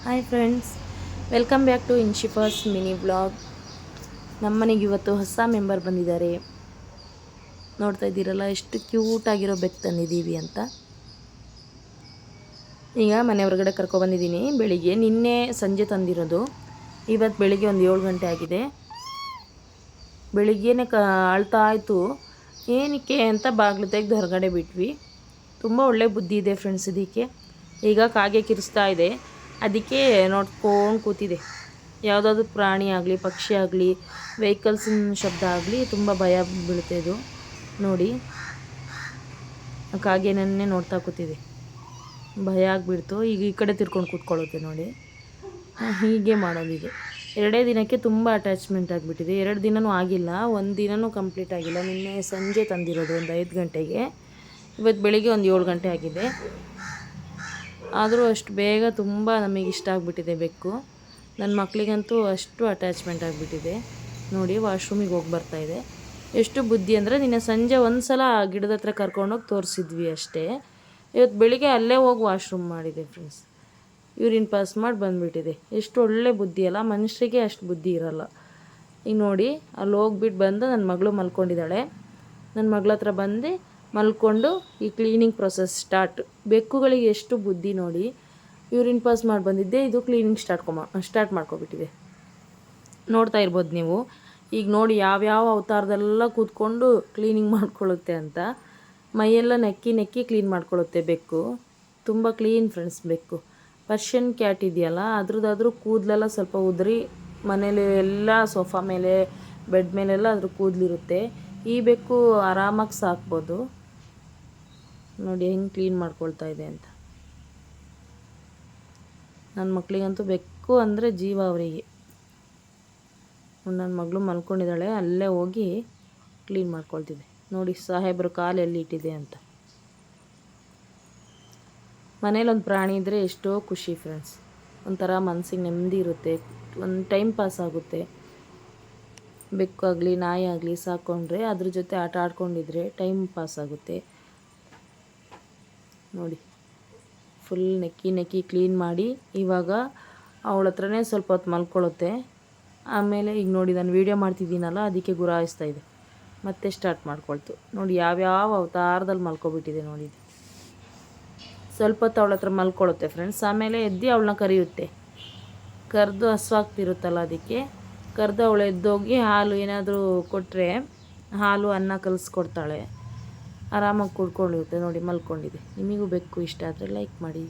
Hi friends, welcome back to ಇನ್ಶಿಫಾಸ್ mini vlog. ನಮ್ಮನೆಗೆ ಇವತ್ತು ಹೊಸ ಮೆಂಬರ್ ಬಂದಿದ್ದಾರೆ. ನೋಡ್ತಾ ಇದ್ದೀರಲ್ಲ ಎಷ್ಟು ಕ್ಯೂಟಾಗಿರೋ ಬೆಕ್ಕು ತಂದಿದ್ದೀವಿ ಅಂತ. ಈಗ ಮನೆ ಹೊರಗಡೆ ಕರ್ಕೊಬಂದಿದ್ದೀನಿ. ಬೆಳಿಗ್ಗೆ ನಿನ್ನೆ ಸಂಜೆ ತಂದಿರೋದು. ಇವತ್ತು ಬೆಳಿಗ್ಗೆ ಒಂದು 7 ಗಂಟೆ ಆಗಿದೆ. ಬೆಳಿಗ್ಗೆನೇ ಅಳ್ತಾ ಆಯಿತು. ಏನಕ್ಕೆ ಅಂತ ಬಾಗಿಲು ತೆಗೆದು ಹೊರಗಡೆ ಬಿಟ್ವಿ. ತುಂಬ ಒಳ್ಳೆ ಬುದ್ಧಿ ಇದೆ ಫ್ರೆಂಡ್ಸ್ ಇದಕ್ಕೆ. ಈಗ ಕಾಗೆ ಕಿರಿಸ್ತಾ ಇದೆ, ಅದಕ್ಕೆ ನೋಡ್ಕೊಂಡು ಕೂತಿದೆ. ಯಾವುದಾದ್ರೂ ಪ್ರಾಣಿ ಆಗಲಿ, ಪಕ್ಷಿ ಆಗಲಿ, ವೆಹಿಕಲ್ಸಿನ ಶಬ್ದ ಆಗಲಿ ತುಂಬ ಭಯ ಬೀಳುತ್ತೆ ಇದು. ನೋಡಿ, ಕಾಗೆನನ್ನೇ ನೋಡ್ತಾ ಕೂತಿದೆ. ಭಯ ಆಗಿಬಿಡ್ತು. ಈಗ ಈ ಕಡೆ ತಿರ್ಕೊಂಡು ಕೂತ್ಕೊಳ್ಳುತ್ತೆ ನೋಡಿ. ಹೀಗೆ ಮಾಡೋದಿದೆ. 2 ದಿನಕ್ಕೆ ತುಂಬ ಅಟ್ಯಾಚ್ಮೆಂಟ್ ಆಗಿಬಿಟ್ಟಿದೆ. 2 ದಿನವೂ ಆಗಿಲ್ಲ, 1 ದಿನವೂ ಕಂಪ್ಲೀಟ್ ಆಗಿಲ್ಲ. ನಿನ್ನೆ ಸಂಜೆ ತಂದಿರೋದು ಒಂದು 5 ಗಂಟೆಗೆ. ಇವತ್ತು ಬೆಳಿಗ್ಗೆ ಒಂದು 7 ಗಂಟೆ ಆಗಿದೆ. ಆದರೂ ಅಷ್ಟು ಬೇಗ ತುಂಬ ನಮಗೆ ಇಷ್ಟ ಆಗಿಬಿಟ್ಟಿದೆ ಬೆಕ್ಕು. ನನ್ನ ಮಕ್ಕಳಿಗಂತೂ ಅಷ್ಟು ಅಟ್ಯಾಚ್ಮೆಂಟ್ ಆಗಿಬಿಟ್ಟಿದೆ. ನೋಡಿ, ವಾಶ್ರೂಮಿಗೆ ಹೋಗಿ ಬರ್ತಾಯಿದೆ. ಎಷ್ಟು ಬುದ್ಧಿ ಅಂದರೆ, ನಿನ್ನೆ ಸಂಜೆ ಒಂದು ಸಲ ಗಿಡದ ಹತ್ರ ಕರ್ಕೊಂಡೋಗಿ ತೋರಿಸಿದ್ವಿ ಅಷ್ಟೇ. ಇವತ್ತು ಬೆಳಿಗ್ಗೆ ಅಲ್ಲೇ ಹೋಗಿ ವಾಶ್ರೂಮ್ ಮಾಡಿದೆ ಫ್ರೆಂಡ್ಸ್. ಯೂರಿನ್ ಪಾಸ್ ಮಾಡಿ ಬಂದುಬಿಟ್ಟಿದೆ. ಎಷ್ಟು ಒಳ್ಳೆ ಬುದ್ಧಿ ಅಲ್ಲ, ಮನುಷ್ಯರಿಗೆ ಅಷ್ಟು ಬುದ್ಧಿ ಇರಲ್ಲ. ಈಗ ನೋಡಿ, ಅಲ್ಲಿ ಹೋಗ್ಬಿಟ್ಟು ಬಂದು ನನ್ನ ಮಗಳು ಮಲ್ಕೊಂಡಿದ್ದಾಳೆ. ನನ್ನ ಮಗಳ ಹತ್ರ ಬಂದು ಮಲ್ಕೊಂಡು ಈ ಕ್ಲೀನಿಂಗ್ ಪ್ರೊಸೆಸ್ ಸ್ಟಾರ್ಟ್. ಬೆಕ್ಕುಗಳಿಗೆ ಎಷ್ಟು ಬುದ್ಧಿ ನೋಡಿ. ಯೂರಿನ್ ಪಾಸ್ ಮಾಡಿ ಬಂದಿದ್ದೆ, ಇದು ಕ್ಲೀನಿಂಗ್ ಸ್ಟಾರ್ಟ್ ಮಾಡ್ಕೊಬಿಟ್ಟಿದೆ. ನೋಡ್ತಾ ಇರ್ಬೋದು ನೀವು. ಈಗ ನೋಡಿ, ಯಾವ್ಯಾವ ಅವತಾರದೆಲ್ಲ ಕೂತ್ಕೊಂಡು ಕ್ಲೀನಿಂಗ್ ಮಾಡ್ಕೊಳ್ಳುತ್ತೆ ಅಂತ. ಮೈಯೆಲ್ಲ ನೆಕ್ಕಿ ಕ್ಲೀನ್ ಮಾಡ್ಕೊಳ್ಳುತ್ತೆ ಬೆಕ್ಕು. ತುಂಬ ಕ್ಲೀನ್ ಫ್ರೆಂಡ್ಸ್ ಬೆಕ್ಕು. ಪರ್ಷಿಯನ್ ಕ್ಯಾಟ್ ಇದೆಯಲ್ಲ, ಅದ್ರದ್ದಾದ್ರೂ ಕೂದಲೆಲ್ಲ ಸ್ವಲ್ಪ ಉದುರಿ ಮನೇಲಿ ಎಲ್ಲ ಸೋಫಾ ಮೇಲೆ, ಬೆಡ್ ಮೇಲೆಲ್ಲ ಅದ್ರ ಕೂದಲಿರುತ್ತೆ. ಈ ಬೆಕ್ಕು ಆರಾಮಾಗಿ ಸಾಕ್ಬೋದು. ನೋಡಿ ಹೆಂಗೆ ಕ್ಲೀನ್ ಮಾಡ್ಕೊಳ್ತಾ ಇದೆ ಅಂತ. ನನ್ನ ಮಕ್ಕಳಿಗಂತೂ ಬೆಕ್ಕು ಅಂದರೆ ಜೀವ ಅವರಿಗೆ. ನನ್ನ ಮಗಳು ಮಲ್ಕೊಂಡಿದ್ದಾಳೆ, ಅಲ್ಲೇ ಹೋಗಿ ಕ್ಲೀನ್ ಮಾಡ್ಕೊಳ್ತಿದ್ದೆ. ನೋಡಿ ಸಾಹೇಬ್ರು ಕಾಲು ಎಲ್ಲಿ ಇಟ್ಟಿದೆ ಅಂತ. ಮನೇಲೊಂದು ಪ್ರಾಣಿ ಇದ್ದರೆ ಎಷ್ಟೋ ಖುಷಿ ಫ್ರೆಂಡ್ಸ್. ಒಂಥರ ಮನಸ್ಸಿಗೆ ನೆಮ್ಮದಿ ಇರುತ್ತೆ, ಒಂದು ಟೈಮ್ ಪಾಸ್ ಆಗುತ್ತೆ. ಬೆಕ್ಕಾಗಲಿ ನಾಯಿ ಆಗಲಿ ಸಾಕೊಂಡ್ರೆ ಅದ್ರ ಜೊತೆ ಆಟ ಆಡ್ಕೊಂಡಿದ್ರೆ ಟೈಮ್ ಪಾಸ್ ಆಗುತ್ತೆ. ನೋಡಿ, ಫುಲ್ ನೆಕ್ಕಿ ಕ್ಲೀನ್ ಮಾಡಿ ಇವಾಗ ಅವಳ ಹತ್ರನೇ ಸ್ವಲ್ಪ ಹೊತ್ತು ಮಲ್ಕೊಳ್ಳುತ್ತೆ. ಆಮೇಲೆ ಈಗ ನೋಡಿ, ನಾನು ವೀಡಿಯೋ ಮಾಡ್ತಿದ್ದೀನಲ್ಲ, ಅದಕ್ಕೆ ಗುರಾಯಿಸ್ತಾ ಇದೆ. ಮತ್ತೆ ಸ್ಟಾರ್ಟ್ ಮಾಡ್ಕೊಳ್ತು. ನೋಡಿ ಯಾವ್ಯಾವ ಅವತಾರದಲ್ಲಿ ಮಲ್ಕೊಬಿಟ್ಟಿದೆ ನೋಡಿ. ಸ್ವಲ್ಪ ಹೊತ್ತು ಅವಳ ಹತ್ರ ಮಲ್ಕೊಳ್ಳುತ್ತೆ ಫ್ರೆಂಡ್ಸ್. ಆಮೇಲೆ ಎದ್ದು ಅವಳನ್ನ ಕರೆಯುತ್ತೆ. ಕರೆದು ಹಸುವಾಗ್ತಿರುತ್ತಲ್ಲ, ಅದಕ್ಕೆ ಕರೆದು ಅವಳು ಎದ್ದೋಗಿ ಹಾಲು ಏನಾದರೂ ಕೊಟ್ಟರೆ ಹಾಲು ಅನ್ನ ಕಲಿಸ್ಕೊಡ್ತಾಳೆ. ಆರಾಮಾಗಿ ಕುಡ್ಕೊಂಡಿರುತ್ತೆ. ನೋಡಿ ಮಲ್ಕೊಂಡಿದೆ. ನಿಮಗೂ ಬೆಕ್ಕು ಇಷ್ಟ ಆದರೆ ಲೈಕ್ ಮಾಡಿ.